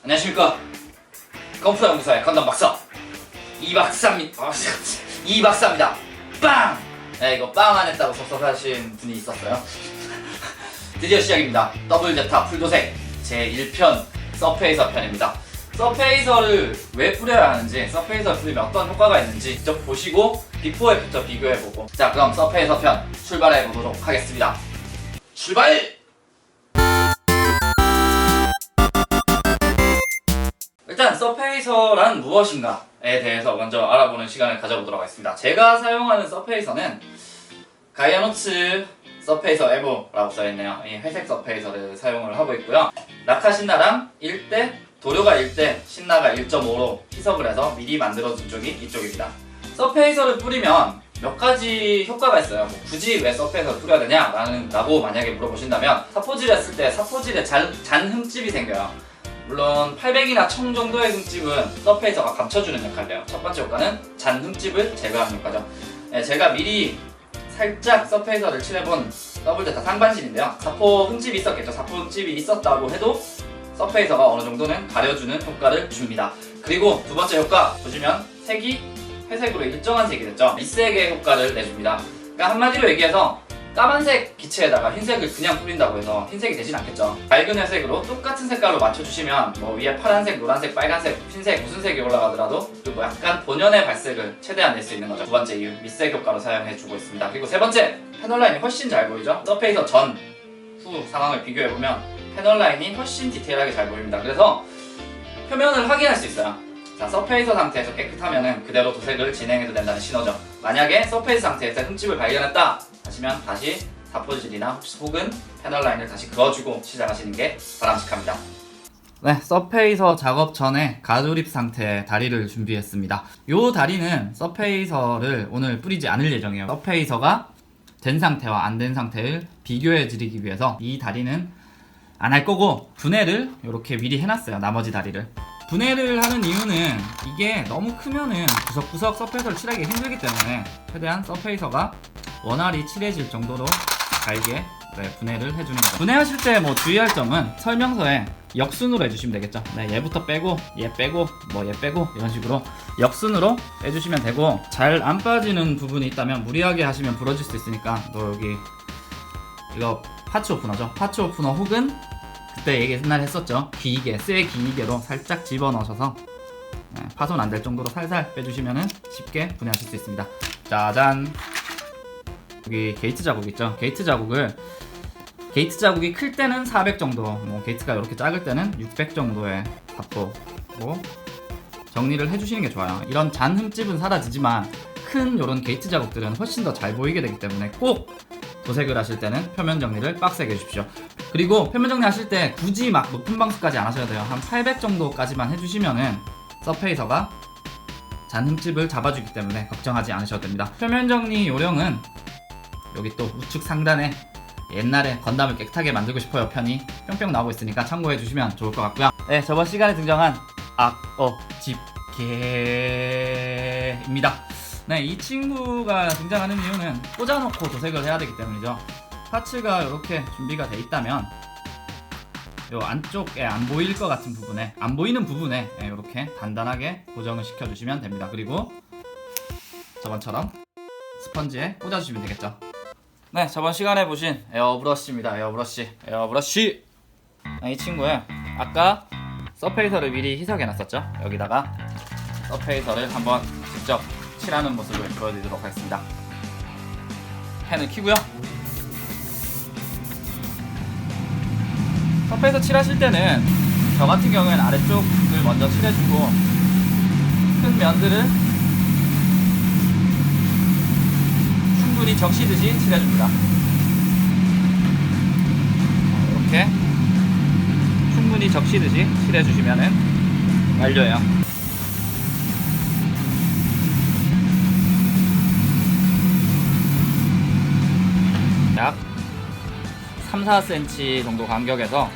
안녕하십니까. 컴퓨터 연구소의 건담 박사 이박사입니다. 이박사입니다. 빵! 네, 이거 빵 안 했다고 섭섭하신 분이 있었어요. 드디어 시작입니다. 더블 제타 풀도색 제1편 서페이서 편입니다. 서페이서를 왜 뿌려야 하는지, 서페이서를 뿌리면 어떤 효과가 있는지 직접 보시고 비포 애프터 비교해보고, 자 그럼 서페이서 편 출발해보도록 하겠습니다. 출발! 일단 서페이서란 무엇인가에 대해서 먼저 알아보는 시간을 가져보도록 하겠습니다. 제가 사용하는 서페이서는 가이아노츠 서페이서 에보라고 써있네요. 이 회색 서페이서를 사용을 하고 있고요. 라카 신나랑 1대, 도료가 1대, 신나가 1.5로 희석을 해서 미리 만들어준 쪽이 이쪽입니다. 서페이서를 뿌리면 몇 가지 효과가 있어요. 굳이 왜 서페이서를 뿌려야 되냐? 라고 만약에 물어보신다면, 사포질 했을 때 사포질에 잔 흠집이 생겨요. 물론 800이나 1000 정도의 흠집은 서페이서가 감춰주는 역할을 해요. 첫 번째 효과는 잔 흠집을 제거하는 효과죠. 네, 제가 미리 살짝 서페이서를 칠해본 더블 제타 상반신인데요. 사포 흠집이 있었겠죠. 사포 흠집이 있었다고 해도 서페이서가 어느 정도는 가려주는 효과를 줍니다. 그리고 두 번째 효과 보시면 색이 회색으로 일정한 색이 됐죠. 밑색의 효과를 내줍니다. 그러니까 한마디로 얘기해서 까만색 기체에다가 흰색을 그냥 뿌린다고 해서 흰색이 되진 않겠죠. 밝은 회색으로 똑같은 색깔로 맞춰주시면 뭐 위에 파란색, 노란색, 빨간색, 흰색 무슨 색이 올라가더라도 그 뭐 약간 본연의 발색을 최대한 낼 수 있는 거죠. 두 번째 이유, 밑색 효과로 사용해주고 있습니다. 그리고 세 번째, 패널 라인이 훨씬 잘 보이죠. 서페이서 전, 후 상황을 비교해보면 패널 라인이 훨씬 디테일하게 잘 보입니다. 그래서 표면을 확인할 수 있어요. 자, 서페이서 상태에서 깨끗하면 그대로 도색을 진행해도 된다는 신호죠. 만약에 서페이서 상태에서 흠집을 발견했다 하시면 다시 사포질이나 혹은 패널 라인을 다시 그어주고 시작하시는 게 바람직합니다. 네, 서페이서 작업 전에 가조립 상태의 다리를 준비했습니다. 이 다리는 서페이서를 오늘 뿌리지 않을 예정이에요. 서페이서가 된 상태와 안 된 상태를 비교해 드리기 위해서 이 다리는 안 할 거고, 분해를 이렇게 미리 해놨어요. 나머지 다리를 분해를 하는 이유는 이게 너무 크면은 구석구석 서페이서를 칠하기 힘들기 때문에 최대한 서페이서가 원활히 칠해질 정도로 잘게 분해를 해주는 거죠. 분해하실 때 뭐 주의할 점은 설명서에 역순으로 해주시면 되겠죠. 네, 얘부터 빼고 얘 빼고 뭐 얘 빼고 이런 식으로 역순으로 빼주시면 되고, 잘 안 빠지는 부분이 있다면 무리하게 하시면 부러질 수 있으니까 또 여기 이거 파츠 오프너죠. 파츠 오프너 혹은 그때 옛날에 했었죠. 기이개, 쇠 기이개로 살짝 집어넣으셔서 파손 안 될 정도로 살살 빼주시면 쉽게 분해하실 수 있습니다. 짜잔! 여기 게이트 자국 있죠. 게이트 자국이 클 때는 400 정도, 뭐 게이트가 이렇게 작을 때는 600 정도의 사포로 정리를 해주시는 게 좋아요. 이런 잔 흠집은 사라지지만 큰 이런 게이트 자국들은 훨씬 더 잘 보이게 되기 때문에 꼭 도색을 하실 때는 표면 정리를 빡세게 해주십시오. 그리고 표면 정리 하실 때 굳이 막 높은 방수까지 안 하셔야 돼요. 한 800 정도까지만 해주시면은 서페이서가 잔 흠집을 잡아주기 때문에 걱정하지 않으셔도 됩니다. 표면 정리 요령은 여기 또 우측 상단에 옛날에 건담을 깨끗하게 만들고 싶어요 편이 뿅뿅 나오고 있으니까 참고해 주시면 좋을 것 같고요. 네, 저번 시간에 등장한 집게입니다. 네, 이 친구가 등장하는 이유는 꽂아놓고 도색을 해야 되기 때문이죠. 파츠가 이렇게 준비가 돼 있다면 요 안쪽에 안 보일 것 같은 부분에, 안 보이는 부분에 이렇게 단단하게 고정을 시켜주시면 됩니다. 그리고 저번처럼 스펀지에 꽂아주시면 되겠죠. 네, 저번 시간에 보신 에어브러쉬입니다. 에어브러쉬. 이 친구에 아까 서페이서를 미리 희석해놨었죠. 여기다가 서페이서를 한번 직접 칠하는 모습을 보여드리도록 하겠습니다. 펜을 켜고요. 서페이서 칠하실 때는 저 같은 경우에는 아래쪽을 먼저 칠해주고 큰 면들을 충분히 적시듯이 칠해줍니다. 이렇게 충분히 적시듯이 칠해주시면 완료예요. 약 3-4cm 정도 간격에서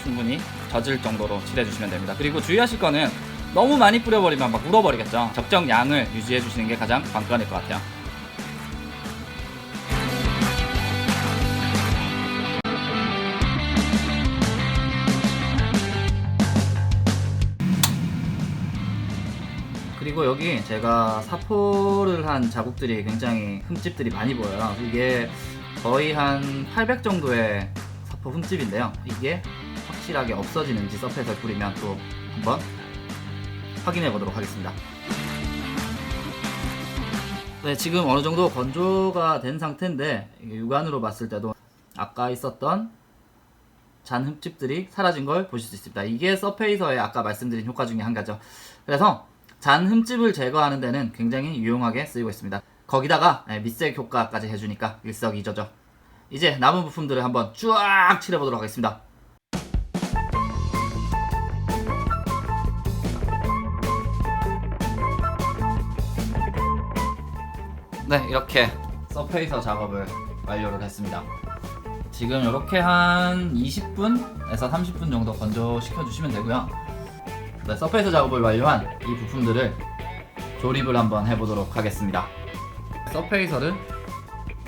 충분히 젖을 정도로 칠해주시면 됩니다. 그리고 주의하실 거는 너무 많이 뿌려버리면 막 물어버리겠죠. 적정량을 유지해주시는 게 가장 관건일 것 같아요. 그리고 여기 제가 사포를 한 자국들이 굉장히 흠집들이 많이 보여요. 이게 거의 한 800 정도의 사포 흠집인데요. 이게 확실하게 없어지는지 서페이서에 뿌리면 또 한번 확인해 보도록 하겠습니다. 네, 지금 어느 정도 건조가 된 상태인데 육안으로 봤을 때도 아까 있었던 잔 흠집들이 사라진 걸 보실 수 있습니다. 이게 서페이서의 아까 말씀드린 효과 중에 한 가지죠. 그래서 잔 흠집을 제거하는 데는 굉장히 유용하게 쓰이고 있습니다. 거기다가 밑색 효과까지 해주니까 일석이조죠. 이제 남은 부품들을 한번 쫙 칠해보도록 하겠습니다. 네, 이렇게 서페이서 작업을 완료를 했습니다. 지금 이렇게 한 20분에서 30분 정도 건조시켜 주시면 되고요. 네, 서페이서 작업을 완료한 이 부품들을 조립을 한번 해보도록 하겠습니다. 서페이서를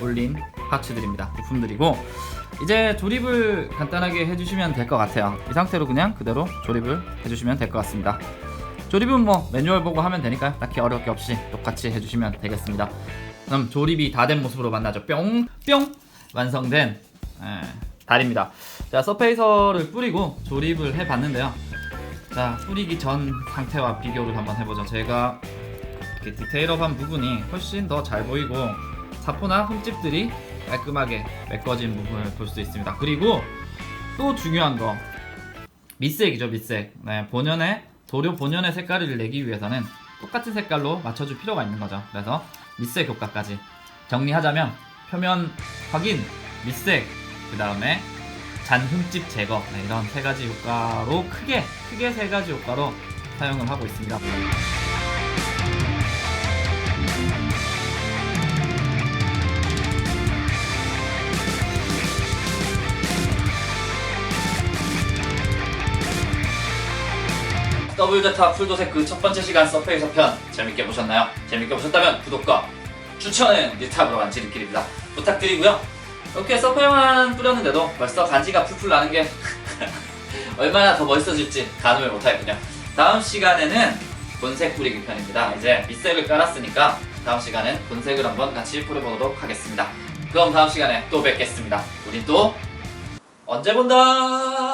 올린 파츠들입니다. 부품들이고 이제 조립을 간단하게 해주시면 될 것 같아요. 이 상태로 그냥 그대로 조립을 해주시면 될 것 같습니다. 조립은 뭐 매뉴얼 보고 하면 되니까요. 딱히 어려울 게 없이 똑같이 해주시면 되겠습니다. 그럼 조립이 다 된 모습으로 만나죠. 뿅! 뿅! 완성된 달입니다. 자, 서페이서를 뿌리고 조립을 해봤는데요. 자, 뿌리기 전 상태와 비교를 한번 해보죠. 제가 이렇게 디테일업한 부분이 훨씬 더 잘 보이고 사포나 흠집들이 깔끔하게 메꿔진 부분을 볼 수 있습니다. 그리고 또 중요한 거 밑색이죠. 밑색. 네, 도료 본연의 색깔을 내기 위해서는 똑같은 색깔로 맞춰줄 필요가 있는 거죠. 그래서 밑색 효과까지 정리하자면 표면 확인, 밑색, 그 다음에 잔 흠집 제거, 이런 세 가지 효과로 크게 세 가지 효과로 사용을 하고 있습니다. 더블제타 풀도색 그 첫 번째 시간 서페이서 편 재밌게 보셨나요? 재밌게 보셨다면 구독과 추천은 유탑으로 간 지름길입니다. 부탁드리고요. 이렇게 서페만 뿌렸는데도 벌써 간지가 풀풀 나는 게 얼마나 더 멋있어질지 가늠을 못하겠군요. 다음 시간에는 본색 뿌리기 편입니다. 이제 밑색을 깔았으니까 다음 시간엔 본색을 한번 같이 뿌려보도록 하겠습니다. 그럼 다음 시간에 또 뵙겠습니다. 우린 또 언제 본다!